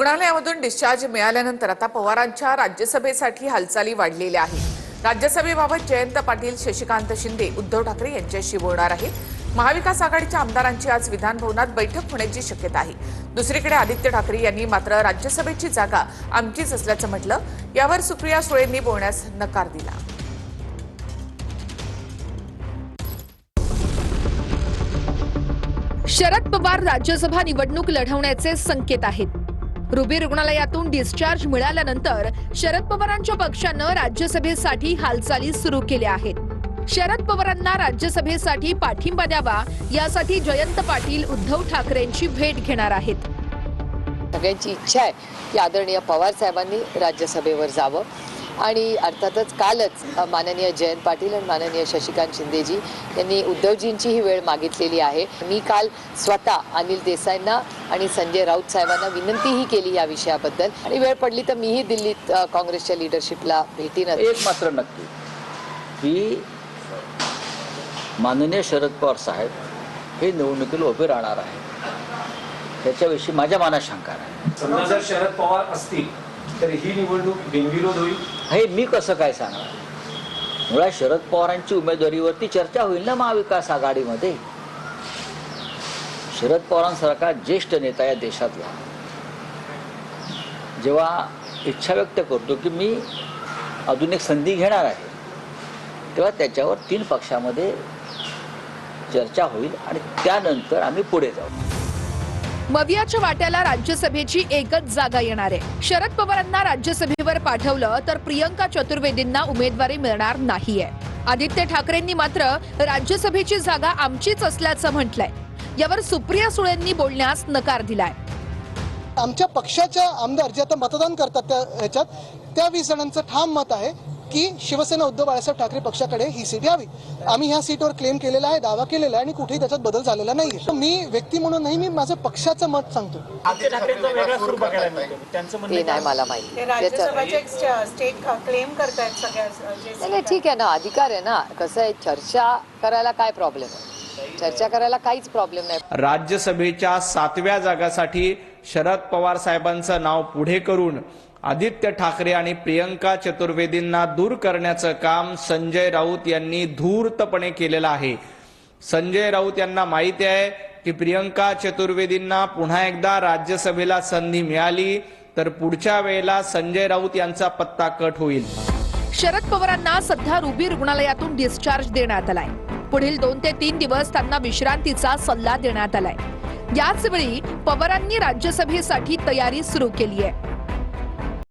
रुग्णालयामधून discharge मिळाल्यानंतर आता पवारांच्या राज्यसभेसाठी हालचाली वाढलेल्या आहेत। राज्यसभेबाबत जयंत पाटील, शशिकांत शिंदे, उद्धव ठाकरे यांच्याशी बोलणार आहेत। महाविकास आघाडीच्या आमदारांची आज विधानभवनात बैठक होण्याची शक्यता आहे। दुसरीकडे आदित्य ठाकरे यांनी मात्र राज्यसभेची जागा आमचीच असल्याचं म्हटलं। यावर सुप्रिया सुळेंनी बोलण्यास नकार दिला। शरद पवार राज्यसभा निवडणूक लढवण्याचे संकेत आहेत। रुबी रुग्णालयातून डिस्चार्ज मिळाल्यानंतर शरद पवारांच्या पक्षानं राज्यसभेसाठी हालचाली सुरू केल्या आहेत। शरद पवारांना राज्यसभेसाठी पाठिंबा द्यावा यासाठी जयंत पाटील उद्धव ठाकरेंची भेट घेणार आहेत। सगळ्यांची इच्छा आहे की आदरणीय पवार साहेबांनी राज्यसभेवर जावं आणि अर्थातच कालच माननीय जयंत पाटील आणि माननीय शशिकांत शिंदेजी यांनी उद्धवजींची ही वेळ मागितलेली आहे। मी काल स्वतः अनिल देसाईंना आणि संजय राऊत साहेबांना विनंतीही केली या विषयाबद्दल आणि वेळ पडली तर मीही दिल्लीत काँग्रेसच्या लीडरशिपला भेटीन। एक मात्र नक्की की माननीय शरद पवार साहेब हे निवडणुकीला उभे राहणार आहे, त्याच्याविषयी माझ्या मनात शंका नाही। समजा जर शरद पवार असतील तर ही निवडणूक बिनविरोध होईल हे मी कसं काय सांगणार? मुळात शरद पवारांची उमेदवारीवरती चर्चा होईल ना महाविकास आघाडीमध्ये। शरद पवारांसारखा ज्येष्ठ नेता या देशातला जेव्हा इच्छा व्यक्त करतो की मी अजून एक संधी घेणार आहे, तेव्हा त्याच्यावर 3 पक्षामध्ये चर्चा होईल आणि त्यानंतर आम्ही पुढे जाऊ। मवियाच्या वाट्याला राज्यसभेची एकच जागा येणार आहे। शरद पवारांना राज्यसभेवर पाठवलं तर प्रियंका चतुर्वेदींना उमेदवारी मिळणार नाहीये। आदित्य ठाकरेंनी मात्र राज्यसभेची जागा आमचीच असल्याचं म्हटलंय। यावर सुप्रिया सुळेंनी बोलण्यास नकार दिलाय। आमच्या पक्षाच्या आमदार जे आता मतदान करतात त्या ह्याच्यात त्या 20 जणांचं ठाम मत आहे की शिवसेना उद्धव बाळासाहेब ठाकरे पक्षाकडे ही सीट यावी। आम्ही ह्या सीटवर क्लेम केलेला आहे, दावा केलेला आहे आणि कुठेही त्याच्यात बदल झालेला नाहीये। मी व्यक्ती म्हणून नाही, मी माझं पक्षाचं मत सांगतो। ते नाही मला माहिती। नाही ठीक आहे ना, अधिकार आहे ना। कसं आहे, चर्चा करायला काय प्रॉब्लेम आहे? चर्चा करायला काहीच प्रॉब्लेम नाही। राज्यसभेच्या 7व्या जागासाठी शरद पवार साहेबांचं नाव पुढे करून आदित्य ठाकरे आणि प्रियंका चतुर्वेदींना दूर करण्याचं काम संजय राऊत यांनी धूर्तपणे केलेलं आहे। संजय राऊत यांना माहिती आहे की प्रियंका चतुर्वेदींना पुन्हा एकदा राज्यसभेला संधी मिळाली तर पुढच्या वेळेला संजय राऊत यांचा पत्ता कट होईल। शरद पवारांना सध्या रुबी रुग्णालयातून डिस्चार्ज देण्यात आलाय। पुढील 2 ते 3 दिवस त्यांना विश्रांतीचा सल्ला देण्यात आलाय। याच वेळी पवारांनी राज्यसभेसाठी तयारी सुरू केली आहे।